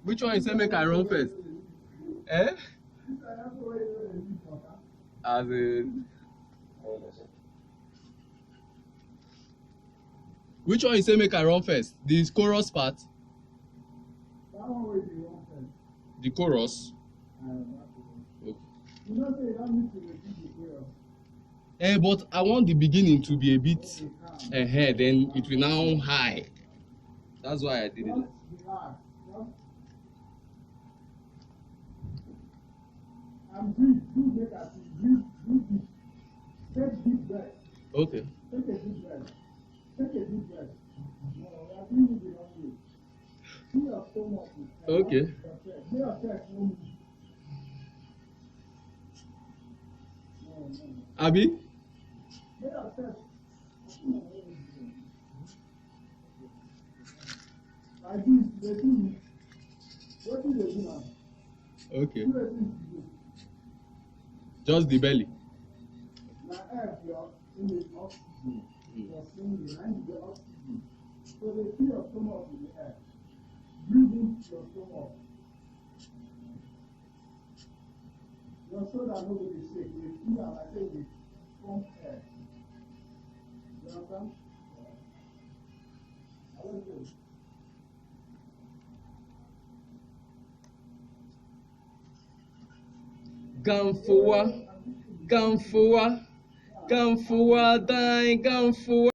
Which one you say make I run first? Eh? As in... Which one you say make I run first? The chorus part? The chorus? Okay. But I want the beginning to be a bit ahead, then it will now high. That's why I did it. Take deep breath. Okay. Take a deep breath. Take a deep breath. No, we are doing it the wrong way. See your stomach. Okay. See your chest. No. Abi? See your chest. Like this, they do. What do they do now? Okay. Just the belly. Now, air, you're in the oxygen. You're seeing behind the oxygen. So they fill your stomach with the air. Breathe into your stomach. Your shoulder nobody shake. They feel like they pump air. You understand? I don't know. Gamfua, Gamfua, Gamfua, dying, Gamfua.